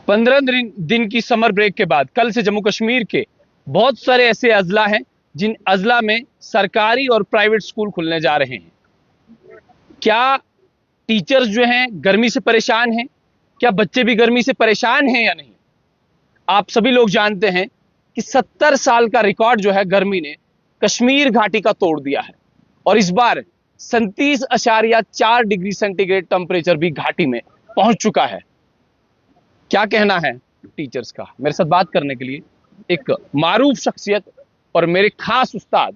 15 दिन की summer break के बाद कल से जम्मू कश्मीर के बहुत सारे ऐसे अजला हैं जिन अजला में सरकारी और प्राइवेट स्कूल खुलने जा रहे हैं। क्या टीचर्स जो हैं गर्मी से परेशान हैं? क्या बच्चे भी गर्मी से परेशान हैं या नहीं? आप सभी लोग जानते हैं कि 70 साल का रिकॉर्ड जो है गर्मी ने कश्मीर घाटी का तोड़ दिया है और इस बार 37.4 डिग्री सेंटीग्रेड टेम्परेचर भी घाटी में पहुंच चुका है। क्या कहना है टीचर्स का? मेरे साथ बात करने के लिए एक मारूफ शख्सियत और मेरे खास उस्ताद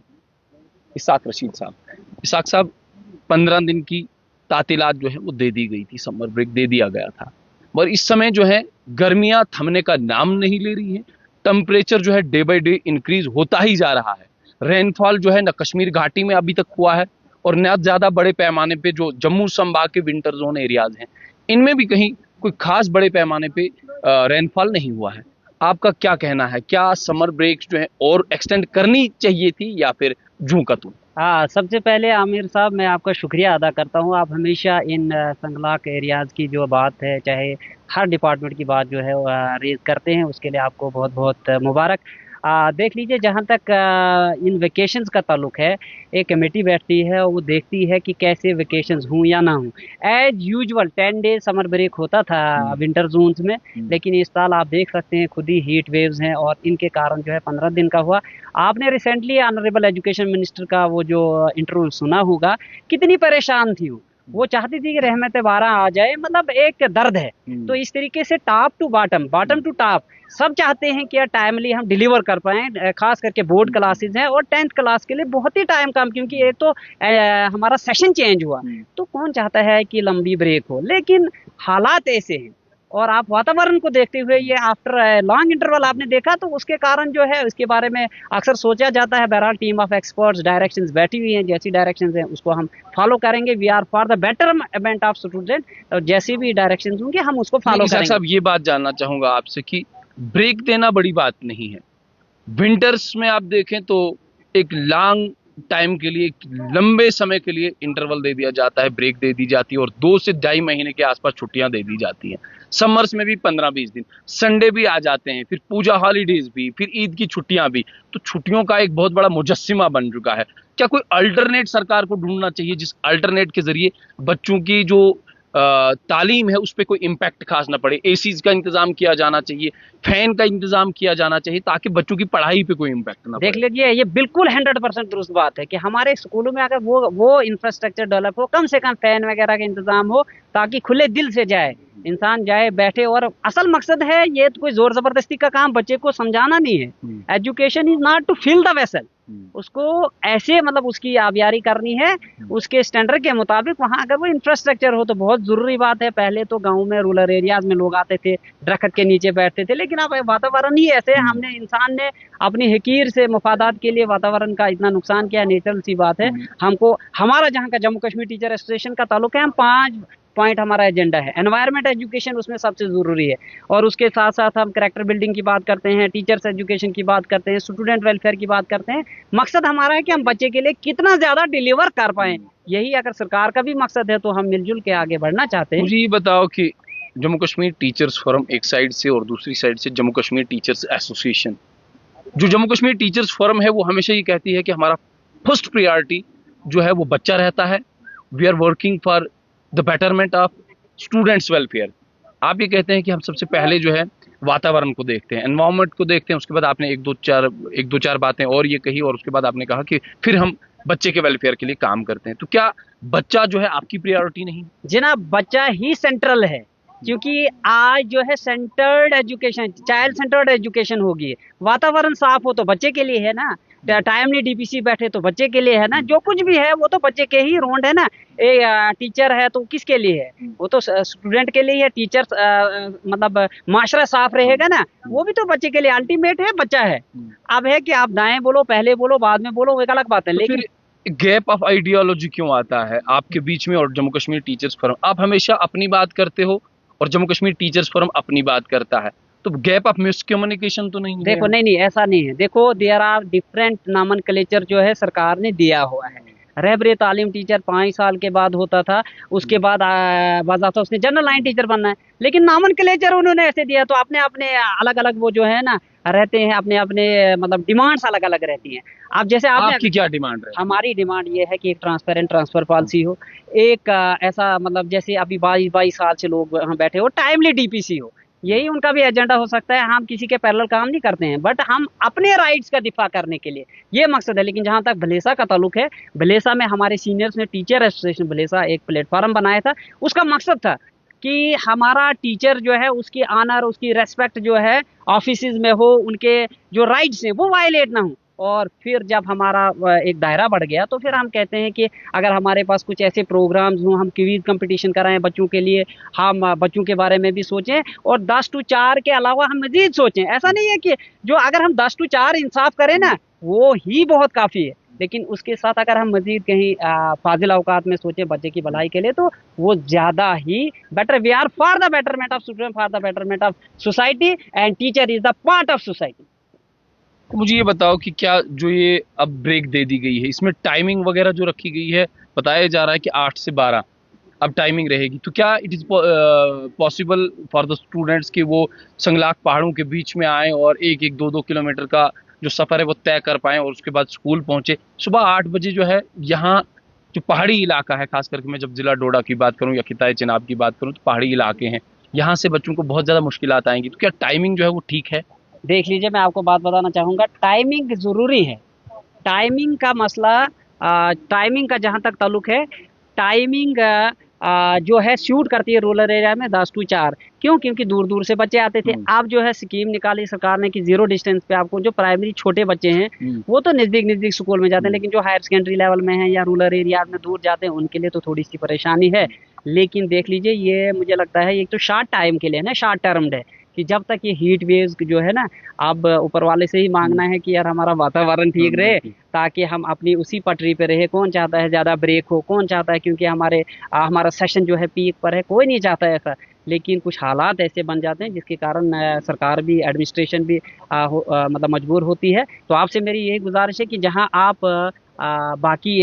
इसाक रशीद साहब। इसाक साहब, 15 दिन की तातीलात जो है वो दे दी गई थी, समर ब्रेक दे दिया गया था, और इस समय जो है गर्मियां थमने का नाम नहीं ले रही है। टेम्परेचर जो है डे बाय डे इंक्रीज होता ही जा रहा है। रेनफॉल जो है न कश्मीर घाटी में अभी तक हुआ है और न ज्यादा बड़े पैमाने पे जो जम्मू संभाग के विंटर जोन एरियाज हैं इनमें भी कहीं कोई खास बड़े पैमाने पे रेनफॉल नहीं हुआ है। आपका क्या कहना है? क्या समर ब्रेक जो है और एक्सटेंड करनी चाहिए थी या फिर जूं का तू? हाँ, सबसे पहले आमिर साहब मैं आपका शुक्रिया अदा करता हूँ। आप हमेशा इन संगलाक एरियाज़ की जो बात है, चाहे हर डिपार्टमेंट की बात जो है रेज करते हैं, उसके लिए आपको बहुत बहुत मुबारक। देख लीजिए, जहाँ तक इन वेकेशंस का ताल्लुक है, एक कमेटी बैठती है, वो देखती है कि कैसे वेकेशंस हों या ना हों। As usual 10 days summer break होता था विंटर जोन्स में, लेकिन इस साल आप देख सकते हैं खुद ही हीट वेव्स हैं और इनके कारण जो है 15 दिन का हुआ। आपने रिसेंटली ऑनरेबल एजुकेशन मिनिस्टर का वो जो इंटरव्यू सुना होगा, कितनी परेशान थी वो चाहती थी कि रहमत बारह आ जाए, मतलब एक दर्द है। तो इस तरीके से top to bottom, bottom to top सब चाहते हैं कि टाइमली हम डिलीवर कर पाएँ। खास करके बोर्ड क्लासेस हैं और 10th क्लास के लिए बहुत ही टाइम कम, क्योंकि ये तो हमारा सेशन चेंज हुआ, तो कौन चाहता है कि लंबी ब्रेक हो। लेकिन हालात ऐसे हैं और आप वातावरण को देखते हुए, ये आफ्टर लॉन्ग इंटरवल आपने देखा, तो उसके कारण जो है उसके बारे में अक्सर सोचा जाता है। बहरहाल टीम ऑफ एक्सपर्ट्स डायरेक्शंस बैठी हुई हैं, जैसी डायरेक्शंस हैं उसको हम फॉलो करेंगे। We are for the betterment of student, और जैसी भी डायरेक्शंस होंगे हम उसको फॉलो करेंगे। साहब, ये बात जानना चाहूंगा आपसे कि ब्रेक देना बड़ी बात नहीं है। विंटर्स में आप देखें तो एक लॉन्ग टाइम के लिए, एक लंबे समय के लिए इंटरवल दे दिया जाता है, ब्रेक दे दी जाती है और 2 से 2.5 महीने के आसपास छुट्टियां दे दी जाती हैं। समर्स में भी 15-20 दिन, संडे भी आ जाते हैं, फिर पूजा हॉलीडेज भी, फिर ईद की छुट्टियां भी। तो छुट्टियों का एक बहुत बड़ा मुजस्सिमा बन चुका है। क्या कोई अल्टरनेट सरकार को ढूंढना चाहिए, जिस अल्टरनेट के जरिए बच्चों की जो तालीम है उस पर कोई इम्पैक्ट खास ना पड़े? एसीज का इंतजाम किया जाना चाहिए, फैन का इंतजाम किया जाना चाहिए, ताकि बच्चों की पढ़ाई पे कोई इम्पैक्ट ना पड़े। देख लीजिए, ये बिल्कुल 100% दुरुस्त बात है कि हमारे स्कूलों में अगर वो इंफ्रास्ट्रक्चर डेवलप हो, कम से कम फैन वगैरह का इंतजाम हो, ताकि खुले दिल से जाए इंसान, जाए बैठे। और असल मकसद है, ये तो कोई जोर जबरदस्ती का काम बच्चे को समझाना नहीं है। Education is not to fill the vessel, उसको ऐसे मतलब उसकी आबियारी करनी है उसके स्टैंडर्ड के मुताबिक। वहाँ अगर वो इंफ्रास्ट्रक्चर हो तो बहुत जरूरी बात है। पहले तो गाँव में, रूरल एरियाज में लोग आते थे, दरख्त के नीचे बैठते थे, लेकिन अब वातावरण ही ऐसे, हमने इंसान ने अपनी हकीर से मफादात के लिए वातावरण का इतना नुकसान किया। नेचुरल सी बात है। हमको, हमारा जहाँ का जम्मू कश्मीर टीचर एसोसिएशन का ताल्लुक है, हम 5 पॉइंट हमारा एजेंडा है। एनवायरनमेंट एजुकेशन उसमें सबसे जरूरी है, और उसके साथ साथ हम कैरेक्टर बिल्डिंग की बात करते हैं, टीचर्स एजुकेशन की बात करते हैं, स्टूडेंट वेलफेयर की बात करते हैं। मकसद हमारा है कि हम बच्चे के लिए कितना ज्यादा डिलीवर कर पाएं। यही अगर सरकार का भी मकसद है तो हम मिलजुल के आगे बढ़ना चाहते हैं। मुझे ये बताओ कि जम्मू कश्मीर टीचर्स फोरम एक साइड से और दूसरी साइड से जम्मू कश्मीर टीचर्स एसोसिएशन, जो जम्मू कश्मीर टीचर्स फोरम है वो हमेशा ये कहती है कि हमारा फर्स्ट प्रायोरिटी जो है वो बच्चा रहता है। We are working for the betterment of students welfare. आप ये कहते हैं कि हम सबसे पहले जो है वातावरण को देखते हैं, एनवायरनमेंट को देखते हैं, उसके बाद आपने एक दो चार बातें और ये कही, और उसके बाद आपने कहा कि फिर हम बच्चे के वेलफेयर के लिए काम करते हैं। तो क्या बच्चा जो है आपकी प्रायोरिटी नहीं? जनाब, बच्चा ही सेंट्रल है, क्योंकि आज जो है centred education, child centred education होगी। वातावरण साफ हो तो बच्चे के लिए है ना, टाइमली डीपीसी बैठे तो बच्चे के लिए है ना, जो कुछ भी है वो तो बच्चे के ही रोंड है ना। टीचर है तो किसके लिए है? वो तो स्टूडेंट के लिए है। टीचर मतलब माशरा साफ रहेगा ना, वो भी तो बच्चे के लिए अल्टीमेट है, बच्चा है। अब है कि आप दाएं बोलो, पहले बोलो, बाद में बोलो, वो एक अलग बात है। लेकिन गैप ऑफ आइडियोलॉजी क्यों आता है आपके बीच में और जम्मू कश्मीर टीचर्स फोरम? आप हमेशा अपनी बात करते हो और जम्मू कश्मीर टीचर्स फोरम अपनी बात करता है, तो गैप ऑफ मिसकम्युनिकेशन तो नहीं? देखो, नहीं, ऐसा नहीं है। देखो, देयर आर डिफरेंट नॉमेनक्लेचर जो है सरकार ने दिया हुआ है। रहबरे तालीम टीचर 5 साल के बाद होता था, उसके बाद बाज़ाब्ता उसने जनरल लाइन टीचर बनना है, लेकिन नॉमेनक्लेचर उन्होंने ऐसे दिया, तो अपने अपने अलग अलग वो जो है ना रहते हैं, अपने अपने मतलब डिमांड्स अलग अलग रहती हैं। अब जैसे आपने, आपकी क्या डिमांड है? हमारी डिमांड ये है कि एक ट्रांसपेरेंट ट्रांसफर पॉलिसी हो, एक ऐसा मतलब जैसे अभी 22 22 साल से लोग वहाँ बैठे हो, टाइमली डीपीसी हो, यही उनका भी एजेंडा हो सकता है। हम किसी के पैरेलल काम नहीं करते हैं, बट हम अपने राइट्स का दिफा करने के लिए ये मकसद है। लेकिन जहाँ तक भलेसा का ताल्लुक है, भलेसा में हमारे सीनियर्स ने टीचर एसोसिएशन भलेसा एक प्लेटफॉर्म बनाया था। उसका मकसद था कि हमारा टीचर जो है उसकी ऑनर, उसकी रेस्पेक्ट जो है ऑफिसेज में हो, उनके जो राइट्स हैं वो वायलेट ना हो। और फिर जब हमारा एक दायरा बढ़ गया तो फिर हम कहते हैं कि अगर हमारे पास कुछ ऐसे प्रोग्राम्स हों, हम क्विज कंपटीशन कराएं बच्चों के लिए, हम बच्चों के बारे में भी सोचें, और 10 टू 4 के अलावा हम मजीद सोचें। ऐसा नहीं है कि जो अगर हम 10 टू 4 इंसाफ करें ना वो ही बहुत काफ़ी है, लेकिन उसके साथ अगर हम मजीद कहीं फाजिल अवकात में सोचें बच्चे की भलाई के लिए तो वो ज़्यादा ही better. We are for the betterment of student, for the betterment of society, and teacher is the part of society. तो मुझे ये बताओ कि क्या जो ये अब ब्रेक दे दी गई है इसमें टाइमिंग वगैरह जो रखी गई है, बताया जा रहा है कि 8 से 12 अब टाइमिंग रहेगी, तो क्या it is possible for the students कि वो संगलाक पहाड़ों के बीच में आए और 1-1 2-2 किलोमीटर का जो सफ़र है वो तय कर पाएँ और उसके बाद स्कूल पहुँचे? सुबह 8 बजे जो है यहाँ जो पहाड़ी इलाका है, खास करके मैं जब ज़िला डोडा की बात करूँ या खिताए चिनाब की बात करूँ, तो पहाड़ी इलाके हैं, यहाँ से बच्चों को बहुत ज़्यादा मुश्किलात आएंगी, तो क्या टाइमिंग जो है वो ठीक है? देख लीजिए, मैं आपको बात बताना चाहूँगा, टाइमिंग ज़रूरी है। टाइमिंग का मसला, टाइमिंग का जहाँ तक ताल्लुक है, टाइमिंग जो है सूट करती है रूरल एरिया में 10 टू 4। क्यों? क्योंकि दूर दूर से बच्चे आते थे। अब जो है स्कीम निकाली सरकार ने कि 0 डिस्टेंस पे आपको जो प्राइमरी छोटे बच्चे हैं वो तो नज़दीक नज़दीक स्कूल में जाते हैं, लेकिन जो हायर सेकेंडरी लेवल में है या रूरल एरिया में दूर जाते हैं उनके लिए तो थोड़ी सी परेशानी है। लेकिन देख लीजिए, ये मुझे लगता है एक तो शॉर्ट टाइम के लिए ना, शॉर्ट टर्म्ड है कि जब तक ये हीट वेव्स जो है ना, अब ऊपर वाले से ही मांगना है कि यार हमारा वातावरण ठीक रहे ताकि हम अपनी उसी पटरी पे रहे। कौन चाहता है ज़्यादा ब्रेक हो, कौन चाहता है क्योंकि हमारा सेशन जो है पीक पर है, कोई नहीं चाहता है ऐसा। लेकिन कुछ हालात ऐसे बन जाते हैं जिसके कारण सरकार भी, एडमिनिस्ट्रेशन भी मतलब मजबूर होती है। तो आपसे मेरी यही गुजारिश है कि जहाँ आप बाकी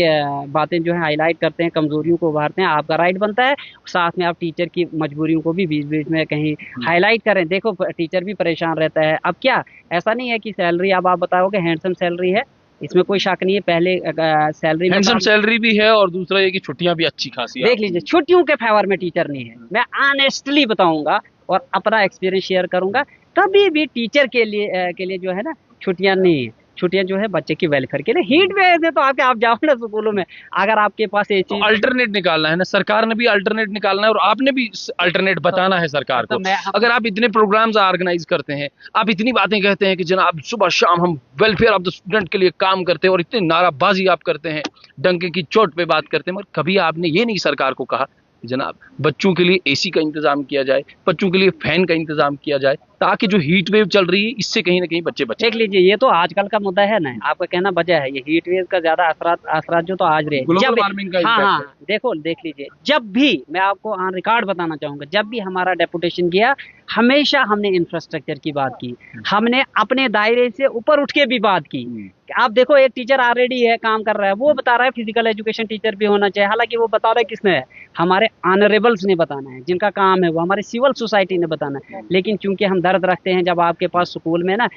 बातें जो है हाईलाइट करते हैं, कमजोरियों को उभारते हैं, आपका राइट बनता है, साथ में आप टीचर की मजबूरियों को भी बीच बीच में कहीं हाईलाइट करें। देखो टीचर भी परेशान रहता है। अब क्या ऐसा नहीं है कि सैलरी, अब आप बताओगे हैंडसम सैलरी है, इसमें कोई शक नहीं है। पहले सैलरी में हैंडसम सैलरी भी है और दूसरा ये कि छुट्टियां भी अच्छी खासी देख लीजिए, छुट्टियों के फेवर में टीचर नहीं है। मैं ऑनेस्टली बताऊंगा और अपना एक्सपीरियंस शेयर करूंगा, कभी भी टीचर के लिए जो है ना छुट्टियां नहीं है। छुट्टियां जो है बच्चे की वेलफेयर के लिए। हीट वेव है तो आप जाओ ना स्कूलों में, अगर आपके पास ये चीज, अल्टरनेट निकालना है ना, सरकार ने भी अल्टरनेट निकालना है और आपने भी अल्टरनेट बताना है सरकार को। अगर आप इतने प्रोग्राम्स ऑर्गेनाइज करते हैं, आप इतनी बातें कहते हैं कि जनाब सुबह शाम हम वेलफेयर ऑफ द स्टूडेंट के लिए काम करते हैं और इतनी नाराबाजी आप करते हैं, डंके की चोट पे बात करते हैं, मगर कभी आपने ये नहीं सरकार को कहा जनाब बच्चों के लिए एसी का इंतजाम किया जाए, बच्चों के लिए फैन का इंतजाम किया जाए, ताकि जो हीट वेव चल रही है इससे कहीं ना कहीं बच्चे बचे। देख लीजिए, ये तो आजकल का मुद्दा है ना, आपका कहना वजह है। ये हीट वेव का ज्यादा असरात जो तो आज रहे, ग्लोबल वार्मिंग का हाँ इम्पैक्ट हाँ है। देखो देख लीजिए, जब भी मैं आपको ऑन रिकॉर्ड बताना चाहूंगा, जब भी हमारा डेपुटेशन गया हमेशा हमने इंफ्रास्ट्रक्चर की बात की, हमने अपने दायरे से ऊपर उठ के भी बात की। आप देखो, एक टीचर ऑलरेडी है, काम कर रहा है, वो बता रहा है फिजिकल एजुकेशन टीचर भी होना चाहिए। हालांकि वो बता रहा है किसने है, हमारे ऑनरेबल्स ने बताना है, जिनका काम है वो हमारी सिविल सोसाइटी ने बताना है। लेकिन चूंकि हम दर्द रखते हैं, जब आपके पास स्कूल में ना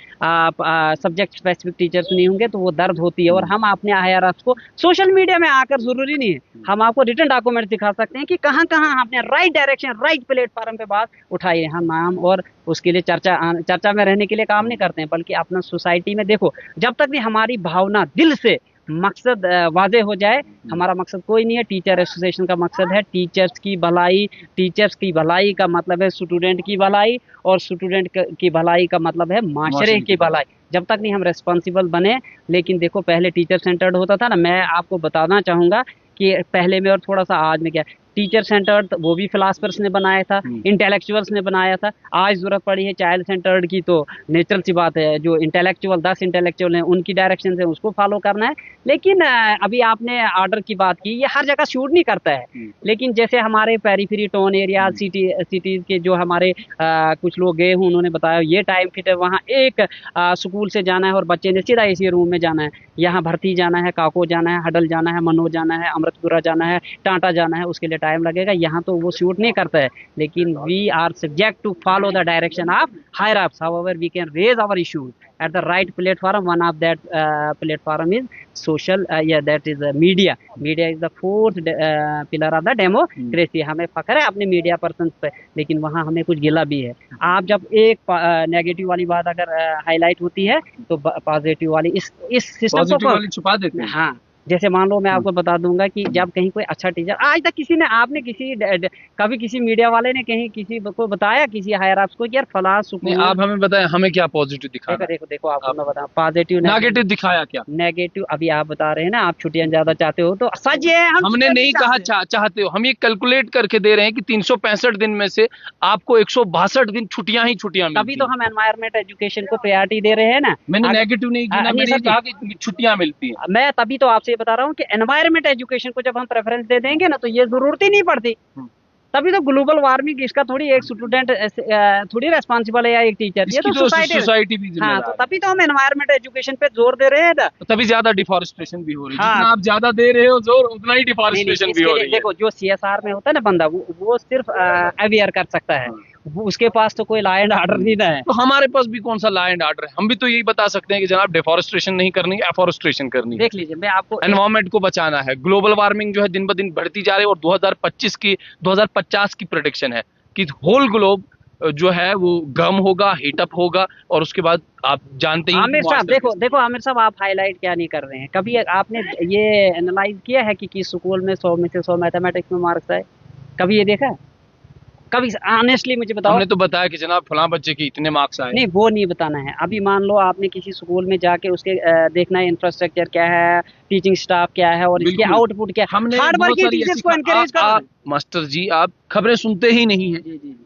सब्जेक्ट स्पेसिफिक टीचर्स नहीं होंगे तो वो दर्द होती है। और हम अपने हायर को सोशल मीडिया में आकर, जरूरी नहीं है, हम आपको रिटन डॉक्यूमेंट दिखा सकते हैं कि कहाँ कहाँ हमने राइट डायरेक्शन, राइट प्लेटफॉर्म पे बात उठाई है। हम नाम और उसके लिए चर्चा में रहने के लिए काम नहीं करते हैं, बल्कि अपना सोसाइटी में देखो, जब तक भी हमारी भावना दिल से मकसद वाजे हो जाए, हमारा मकसद कोई नहीं है। टीचर एसोसिएशन का मकसद है टीचर्स की भलाई। टीचर्स की भलाई का मतलब है स्टूडेंट की भलाई, और स्टूडेंट की भलाई का मतलब है माशरे की भलाई। जब तक नहीं हम रेस्पॉन्सिबल बने, लेकिन देखो पहले टीचर सेंटर्ड होता था ना, मैं आपको बताना चाहूँगा कि पहले में और थोड़ा सा आज में क्या, टीचर सेंटर्ड वो भी फिलासफर्स ने बनाया था, इंटेलेक्चुअल्स ने बनाया था। आज जरूरत पड़ी है चाइल्ड सेंटर्ड की, तो नेचुरल सी बात है, जो इंटेलेक्चुअल 10 इंटेलेक्चुअल हैं उनकी डायरेक्शन से उसको फॉलो करना है। लेकिन अभी आपने ऑर्डर की बात की, ये हर जगह शूट नहीं करता है। लेकिन जैसे हमारे पेरीफेरी टाउन एरिया सिटीज के जो हमारे कुछ लोग गए हैं, उन्होंने बताया ये टाइम फिट है, वहाँ एक स्कूल से जाना है और बच्चे ने सीधा इसी रूम में जाना है, यहाँ भर्ती जाना है, काको जाना है, हडल जाना है, मनो जाना है, अमृतपुरा जाना है, टाटा जाना है, उसके लिए टाइम लगेगा। यहाँ तो वो शूट नहीं करता है। लेकिन we are subject to follow the direction of higher ups, however we can raise our issues at the right platform. One of that platform is social, that is media. Media is the fourth pillar of the democracy. हमें फख्र है अपने media person पे, लेकिन वहाँ हमें कुछ गिला भी है। आप जब एक नेगेटिव वाली बात अगर हाईलाइट होती है तो पॉजिटिव वाली इस सिस्टम को छुपा देते हैं। हाँ, जैसे मान लो मैं आपको बता दूंगा कि जब कहीं कोई अच्छा टीचर, आज तक किसी ने, आपने कभी किसी मीडिया वाले ने कहीं किसी को बताया, किसी हायर अप्स को, यार फला नहीं, आप हमें बताएं हमें क्या पॉजिटिव दिखा। देखो आपको मैं बताऊं, पॉजिटिव नेगेटिव दिखाया क्या? नेगेटिव अभी आप बता रहे हैं ना, आप छुट्टियां ज्यादा चाहते हो, तो सच ये है हमने नहीं कहा चाहते हो, हम ये कैलकुलेट करके दे रहे हैं कि 365 दिन में से आपको 162 दिन छुट्टियां ही छुट्टियां मिलती हैं। तभी तो हम एनवायरमेंट एजुकेशन को प्रायोरिटी दे रहे हैं ना। मैंने नेगेटिव नहीं किया, मैंने कहा कि छुट्टियां मिलती हैं। मैं तभी तो आपसे बता रहा हूँ कि एनवायरमेंट एजुकेशन को जब हम प्रेफरेंस दे देंगे ना, तो ये जरूरत ही नहीं पड़ती। तभी तो ग्लोबल वार्मिंग इसका थोड़ी एक स्टूडेंट थोड़ी रेस्पॉन्सिबल है या एक टीचर, ये तो सोसाइटी भी। हाँ, तो तभी तो हम एनवायरमेंट एजुकेशन पे जोर दे रहे हैं ना, तभी ज्यादा डिफॉरेस्टेशन भी हो रही है। जितना आप ज्यादा दे रहे हो जोर, उतना ही डिफॉरेस्टेशन भी हो रही है। देखो, जो CSR में होता है ना बंदा, वो सिर्फ अवेयर कर सकता है, उसके पास तो कोई लॉ एंड ऑर्डर नहीं है। तो हमारे पास भी कौन सा लॉ एंड ऑर्डर है? हम भी तो यही बता सकते हैं कि जनाब डिफॉरेस्टेशन नहीं करनी है, एफॉरेस्टेशन करनी है। देख लीजिए, मैं आपको एनवायरमेंट को बचाना है। ग्लोबल वार्मिंग जो है दिन ब दिन बढ़ती जा रही है और 2050 की प्रेडिक्शन है कि होल ग्लोब जो है वो गर्म होगा, हीटअप होगा, और उसके बाद आप जानते ही। आमिर साहब देखो आमिर साहब, आप हाईलाइट क्या नहीं कर रहे हैं? कभी आपने ये एनालाइज किया है कि किस स्कूल में 100 में से 100 मैथमेटिक्स में मार्क्स आए? कभी ये देखा है? कभी ऑनेस्टली मुझे बताओ। हमने तो बताया कि जनाब फलां बच्चे के इतने मार्क्स आए। नहीं, वो नहीं बताना है। अभी मान लो आपने किसी स्कूल में जाके उसके देखना है इंफ्रास्ट्रक्चर क्या है, टीचिंग स्टाफ क्या है और इसके आउटपुट क्या है। हमने हार्ड वर्किंग टीचर्स को एनकरेज करो। मास्टर जी, आप खबरें सुनते ही नहीं है।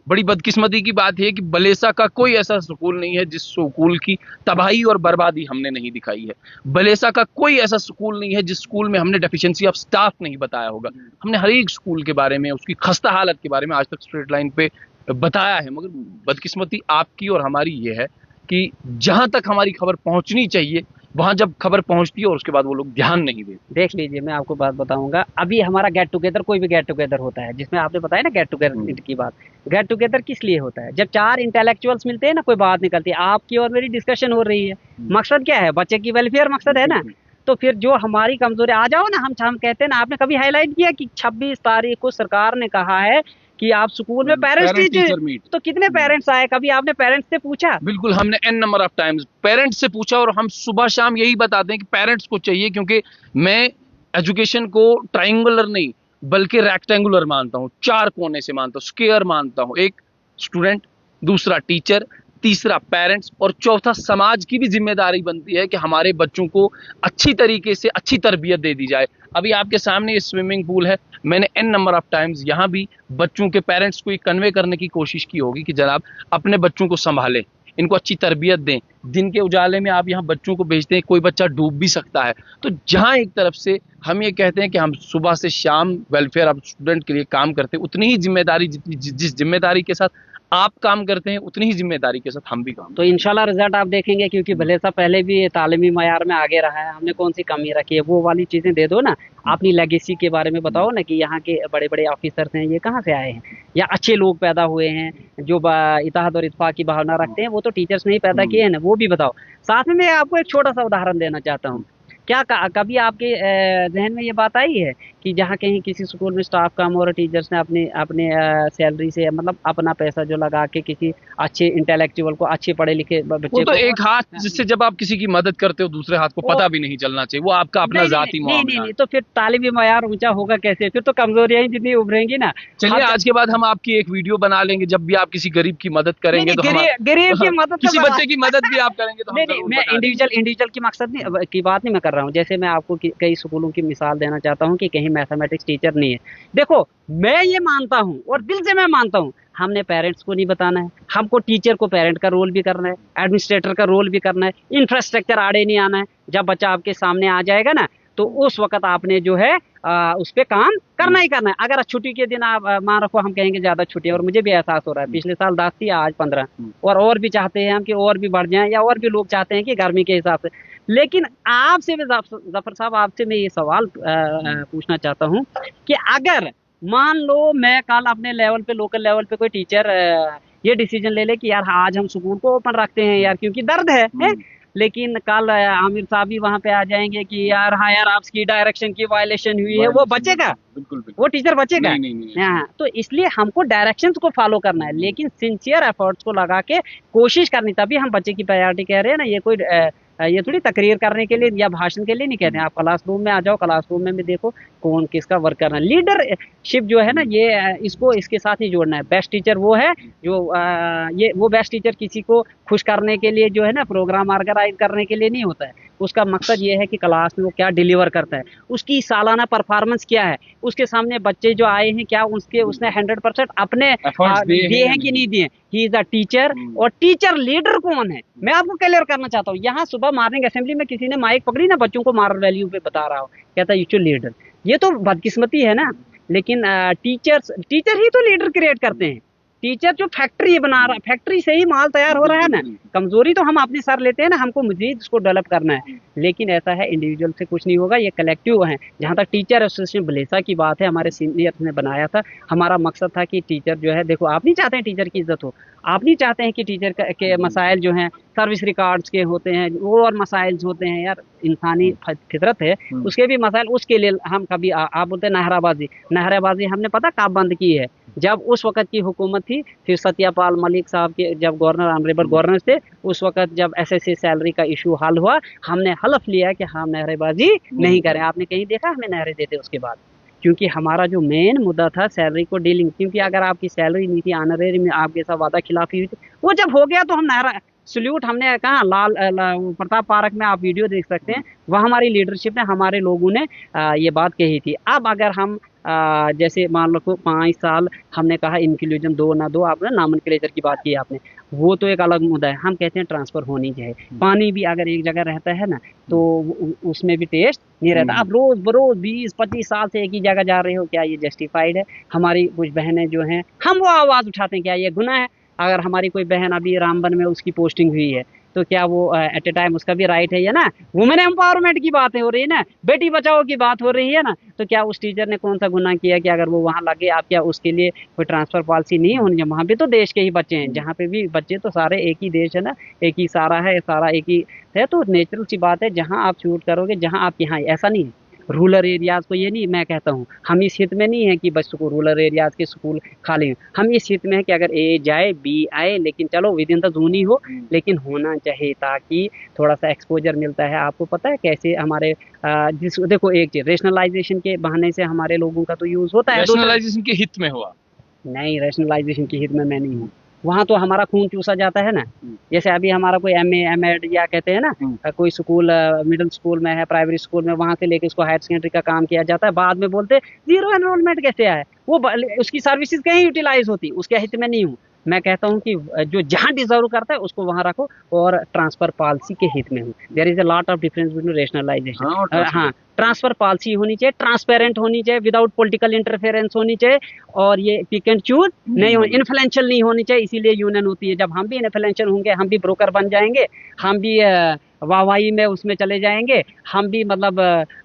बड़ी बदकिस्मती की बात है कि बलेसा का कोई ऐसा स्कूल नहीं है जिस स्कूल की तबाही और बर्बादी हमने नहीं दिखाई है। बलेसा का कोई ऐसा स्कूल नहीं है जिस स्कूल में हमने डेफिशिएंसी ऑफ स्टाफ नहीं बताया होगा। हमने हर एक स्कूल के बारे में, उसकी खस्ता हालत के बारे में आज तक स्ट्रेट लाइन पे बताया है। मगर बदकिस्मती आपकी और हमारी ये है कि जहां तक हमारी खबर पहुंचनी चाहिए वहां जब खबर पहुंचती है और उसके बाद वो लोग ध्यान नहीं देते। देख लीजिए, मैं आपको बात बताऊंगा। अभी हमारा गेट टुगेदर, कोई भी गेट टुगेदर होता है, जिसमें आपने बताया ना गेट टुगेदर की बात, गेट टुगेदर किस लिए होता है? जब 4 इंटेलेक्चुअल्स मिलते हैं ना, कोई बात निकलती है, आपकी और मेरी डिस्कशन हो रही है, मकसद क्या है? बच्चे की वेलफेयर मकसद है ना। तो फिर जो हमारी कमजोरी, आ जाओ ना, हम कहते हैं ना, आपने कभी हाईलाइट किया कि 26 तारीख को सरकार ने कहा है कि आप स्कूल में पेरेंट्स टीचर मीट, तो कितने पेरेंट्स आए? कभी आपने पेरेंट्स से पूछा? बिल्कुल, हमने n number of times parents से पूछा, और हम सुबह शाम यही बताते हैं कि पेरेंट्स को चाहिए, क्योंकि मैं एजुकेशन को ट्रायंगुलर नहीं बल्कि रेक्टेंगुलर मानता हूँ, 4 कोने से मानता हूँ, स्क्वायर मानता हूँ। एक स्टूडेंट, दूसरा टीचर, तीसरा पेरेंट्स, और चौथा समाज की भी जिम्मेदारी बनती है कि हमारे बच्चों को अच्छी तरीके से अच्छी तरबियत दे दी जाए। अभी आपके सामने ये स्विमिंग पूल है, मैंने n नंबर ऑफ टाइम्स यहाँ भी बच्चों के पेरेंट्स को ये कन्वे करने की कोशिश की होगी कि जनाब अपने बच्चों को संभालें, इनको अच्छी तरबियत दें। दिन के उजाले में आप यहाँ बच्चों को भेजते हैं, कोई बच्चा डूब भी सकता है। तो जहाँ एक तरफ से हम ये कहते हैं कि हम सुबह से शाम वेलफेयर ऑफ स्टूडेंट के लिए काम करते हैं, उतनी ही जिम्मेदारी, जिस जिम्मेदारी के साथ आप काम करते हैं उतनी ही जिम्मेदारी के साथ हम भी काम। तो इंशाल्लाह रिजल्ट आप देखेंगे, क्योंकि भले सा पहले भी तालीमी मयार में आगे रहा है, हमने कौन सी कमी रखी है? वो वाली चीजें दे दो ना। अपनी लेगेसी के बारे में बताओ ना, कि यहाँ के बड़े बड़े ऑफिसर्स हैं, ये कहाँ से आए हैं? या अच्छे लोग पैदा हुए हैं जो इत्तेहाद और इत्तेफाक की भावना रखते हैं? वो तो टीचर्स ने ही पैदा किए हैं ना, वो भी बताओ। साथ में मैं आपको एक छोटा सा उदाहरण देना चाहता हूँ। क्या कभी आपके जहन में ये बात आई है कि जहाँ कहीं किसी स्कूल में स्टाफ कम हो और टीचर्स ने अपने सैलरी से, मतलब अपना पैसा जो लगा के किसी अच्छे इंटेलेक्चुअल को, अच्छे पढ़े लिखे बच्चे को, तो एक हाथ जिससे जब आप किसी की मदद करते हो दूसरे हाथ को पता भी नहीं चलना चाहिए, वो आपका अपना जाती मामला है। तो फिर तालीमी मयार ऊंचा होगा कैसे? फिर तो कमजोरियां ही जितनी उभरेंगी ना। चलिए, आज के बाद हम आपकी एक वीडियो बना लेंगे, जब भी आप किसी गरीब की मदद करेंगे तो गरीब की मदद, किसी बच्चे की मदद भी आप करेंगे तो मैं इंडिविजुअल की मकसद नहीं की बात नहीं मैं कर रहा हूँ। जैसे मैं आपको कई स्कूलों की मिसाल देना चाहता हूँ कि कहीं मैथमेटिक्स टीचर नहीं है। देखो मैं ये मानता हूँ और दिल से मैं मानता हूँ, हमने पेरेंट्स को नहीं बताना है, हमको टीचर को पेरेंट का रोल भी करना है, एडमिनिस्ट्रेटर का रोल भी करना है, इंफ्रास्ट्रक्चर आड़े नहीं आना है। जब बच्चा आपके सामने आ जाएगा ना तो उस वक्त आपने जो है उस पे काम करना ही करना है। अगर छुट्टी के दिन आप मान रखो हम कहेंगे ज्यादा छुट्टी, और मुझे भी एहसास हो रहा है पिछले साल 10 थी आज 15, और भी चाहते हैं हम कि और भी बढ़ जाए, या और भी लोग चाहते हैं कि गर्मी के हिसाब से। लेकिन आपसे भी जफर साहब, आपसे मैं ये सवाल पूछना चाहता हूँ कि अगर मान लो मैं कल अपने लेवल पे, लोकल लेवल पे कोई टीचर ये डिसीजन ले ले कि यार आज हम स्कूल को ओपन रखते हैं यार, क्योंकि दर्द है? लेकिन कल आमिर साहब भी वहां पे आ जाएंगे कि यार हाँ यार आपकी डायरेक्शन की वायलेशन हुई है, वो बचेगा? बिल्कुल बिल्कुल। वो टीचर बचेगा? नहीं, नहीं, नहीं। हाँ, तो इसलिए हमको डायरेक्शंस को फॉलो करना है, लेकिन सिंसियर एफर्ट्स को लगा के कोशिश करनी, तभी हम बच्चे की प्रायोरिटी कह रहे हैं ना। ये कोई ये थोड़ी तकरीर करने के लिए या भाषण के लिए नहीं कहते हैं। आप क्लासरूम में आ जाओ, क्लासरूम में भी देखो कौन किसका वर्क कर रहा है। लीडरशिप जो है ना, ये इसको इसके साथ ही जोड़ना है। बेस्ट टीचर वो है जो ये वो बेस्ट टीचर किसी को खुश करने के लिए जो है ना, प्रोग्राम ऑर्गेनाइज करने के लिए नहीं होता है। उसका मकसद ये है कि क्लास में वो क्या डिलीवर करता है, उसकी सालाना परफॉर्मेंस क्या है, उसके सामने बच्चे जो आए हैं क्या उसने 100% अपने दिए हैं कि नहीं दिए। He is a teacher. और टीचर लीडर कौन है, मैं आपको क्लियर करना चाहता हूँ। यहाँ सुबह मॉर्निंग असेंबली में किसी ने माइक पकड़ी ना, बच्चों को मॉरल वैल्यू पे बता रहा हो, कहता है यू लीडर। ये तो बदकिस्मती है ना। लेकिन टीचर ही तो लीडर क्रिएट करते हैं। टीचर जो फैक्ट्री बना रहा, फैक्ट्री से ही माल तैयार हो रहा है ना। कमजोरी तो हम अपने सर लेते हैं ना, हमको मजीद उसको डेवलप करना है। लेकिन ऐसा है इंडिविजुअल से कुछ नहीं होगा, ये कलेक्टिव है। जहाँ तक टीचर एसोसिएशन बलेसा की बात है, हमारे सीनियर्स ने बनाया था। हमारा मकसद था कि टीचर जो है, देखो आप नहीं चाहते हैं टीचर की इज्जत हो, आप नहीं चाहते हैं कि टीचर के मसाइल जो हैं सर्विस रिकॉर्ड्स के होते हैं, वो और मसाइल होते हैं यार, इंसानी फितरत है, उसके भी मसाइल। उसके लिए हम कभी आप बोलते हैं नहराबाजी हमने पता कब बंद की है? जब उस वक्त की हुकूमत थी, फिर सत्यपाल मलिक साहब के जब गवर्नर ऑनरेबल गवर्नर थे, उस वक्त जब एसएससी सैलरी का इशू हल हुआ, हमने हलफ लिया कि हम नहरेबाजी नहीं करें। आपने कहीं देखा हमें नहरें देते उसके बाद? क्योंकि हमारा जो मेन मुद्दा था सैलरी को डीलिंग, क्योंकि अगर आपकी सैलरी नहीं थी, ऑनरेरी में आपके साथ वादा खिलाफी हुई थी, वो जब हो गया तो हम नहरा सल्यूट हमने कहा। प्रताप पार्क में आप वीडियो देख सकते हैं, वह हमारी लीडरशिप ने, हमारे लोगों ने ये बात कही थी। अब अगर हम जैसे मान लो 5 साल हमने कहा इंक्लूजन दो ना दो, आपने नामनक्लेचर की बात की आपने, वो तो एक अलग मुद्दा है। हम कहते हैं ट्रांसफर होनी चाहिए। पानी भी अगर एक जगह रहता है ना तो उसमें भी टेस्ट नहीं रहता। आप रोज बरोज 20-25 साल से एक ही जगह जा रहे हो, क्या ये जस्टिफाइड है? हमारी कुछ बहनें जो हैं, हम वो आवाज उठाते हैं, क्या ये गुनाह है? अगर हमारी कोई बहन अभी रामबन में उसकी पोस्टिंग हुई है, तो क्या वो एट ए टाइम उसका भी राइट है? या ना, वुमेन एम्पावरमेंट की बात हो रही है ना, बेटी बचाओ की बात हो रही है ना, तो क्या उस टीचर ने कौन सा गुनाह किया कि अगर वो वहां लगे? आप क्या उसके लिए कोई ट्रांसफर पॉलिसी नहीं होनी चाहिए? वहां पे तो देश के ही बच्चे हैं, जहाँ पे भी बच्चे तो सारे एक ही देश है ना, एक ही सारा है, सारा एक ही है। तो नेचुरल सी बात है, जहाँ आप शूट करोगे, जहाँ आप यहाँ, ऐसा नहीं है रूरल एरियाज को, ये नहीं मैं कहता हूँ, हम इस हित में नहीं है कि बस रूरल एरियाज के स्कूल खाली, हम इस हित में है कि अगर ए जाए बी आए, लेकिन चलो विद इन द जोन ही हो, लेकिन होना चाहिए, ताकि थोड़ा सा एक्सपोजर मिलता है। आपको पता है कैसे हमारे देखो एक चीज, रेशनलाइजेशन के बहाने से हमारे लोगों का तो यूज होता है। रैशनलाइजेशन के हित में हुआ नहीं, रैशनलाइजेशन के हित में मैं नहीं हूँ। वहाँ तो हमारा खून चूसा जाता है ना। जैसे अभी हमारा कोई एमए एमएड या कहते हैं ना, कोई स्कूल मिडिल स्कूल में है, प्राइमरी स्कूल में, वहाँ से लेके उसको हायर सेकेंडरी का काम किया जाता है। बाद में बोलते जीरो एनरोलमेंट कैसे आए, वो उसकी सर्विसेज कहीं यूटिलाइज होती, उसके हित में नहीं हूँ। मैं कहता हूँ कि जो जहाँ डिजर्व करता है उसको वहाँ रखो, और ट्रांसफर पॉलिसी के हित में हूँ। There is a lot of difference between rationalisation. हाँ, ट्रांसफर पॉलिसी होनी चाहिए, ट्रांसपेरेंट होनी चाहिए, विदाउट पॉलिटिकल इंटरफेरेंस होनी चाहिए, और ये पिक एंड चूज नहीं हो, इन्फ्लुएंशियल नहीं होनी चाहिए। इसीलिए यूनियन होती है। जब हम भी इन्फ्लुएंशियल होंगे, हम भी ब्रोकर बन जाएंगे, हम भी वाहवाही में उसमें चले जाएंगे, हम भी मतलब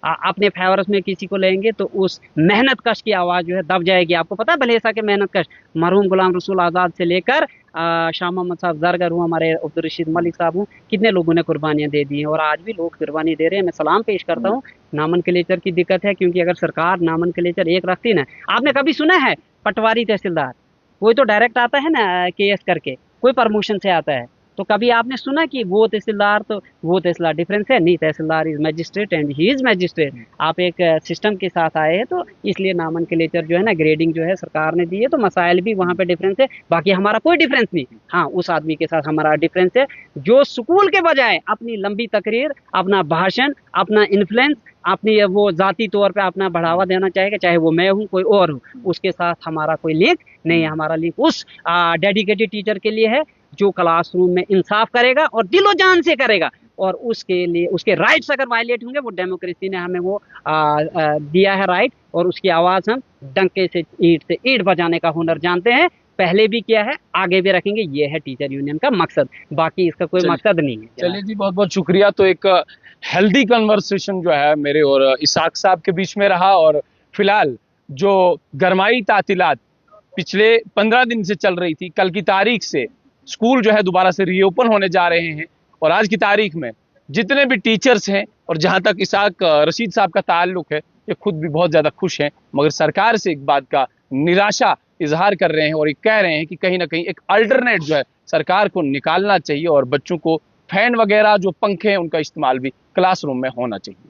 अपने फेवर्स में किसी को लेंगे, तो उस मेहनत कश की आवाज़ जो है दब जाएगी। आपको पता है बलेसा के मेहनत कश, मरहूम गुलाम रसूल आज़ाद से लेकर शाह मोहम्मद साहब जरगर हूँ, हमारे अब्दुल रशीद मलिक साहब हूँ, कितने लोगों ने कुर्बानियाँ दे दी हैं, और आज भी लोग कुर्बानी दे रहे हैं। मैं सलाम पेश करता हूँ। नामनक्लेचर की दिक्कत है, क्योंकि अगर सरकार नामनक्लेचर एक रखती ना, आपने कभी सुना है पटवारी तहसीलदार? कोई तो डायरेक्ट आता है ना केएस करके, कोई प्रमोशन से आता है, तो कभी आपने सुना कि वो तहसीलदार, तो वो तहसीलदार डिफरेंस है नहीं, tehsildar is magistrate and he is magistrate. आप एक सिस्टम के साथ आए हैं, तो इसलिए नामनक्लेचर जो है ना, ग्रेडिंग जो है सरकार ने दी है, तो मसाइल भी वहाँ पे डिफरेंस है, बाकी हमारा कोई डिफरेंस नहीं। हाँ, उस आदमी के साथ हमारा डिफरेंस है जो स्कूल के बजाय अपनी लंबी तकरीर, अपना भाषण, अपना इन्फ्लुएंस, अपनी वो जाती तौर पे अपना बढ़ावा देना चाहेगा, चाहे वो मैं हूँ कोई और हूँ, उसके साथ हमारा कोई लिंक नहीं है। हमारा लिंक उस डेडिकेटेड टीचर के लिए है जो क्लासरूम में इंसाफ करेगा और दिलो जान से करेगा, और उसके लिए उसके राइट्स अगर वायलेट होंगे, वो डेमोक्रेसी ने हमें वो दिया है राइट, और उसकी आवाज़ हम डंके से ईंट बजाने का हुनर जानते हैं, पहले भी किया है, आगे भी रखेंगे। ये है टीचर यूनियन का मकसद, बाकी इसका कोई मकसद नहीं है। चलिए जी, बहुत बहुत शुक्रिया। तो एक हेल्दी कन्वर्सेशन जो है मेरे और इसाक साहब के बीच में रहा, और फिलहाल जो गरमाई तातीलात पिछले 15 दिन से चल रही थी, कल की तारीख से स्कूल जो है दोबारा से रीओपन होने जा रहे हैं, और आज की तारीख में जितने भी टीचर्स हैं, और जहां तक इसाक रशीद साहब का ताल्लुक है, ये खुद भी बहुत ज्यादा खुश हैं, मगर सरकार से एक बात का निराशा इजहार कर रहे हैं, और ये कह रहे हैं कि कहीं ना कहीं एक अल्टरनेट जो है सरकार को निकालना चाहिए, और बच्चों को फैन वगैरह जो पंखे हैं उनका इस्तेमाल भी क्लासरूम में होना चाहिए।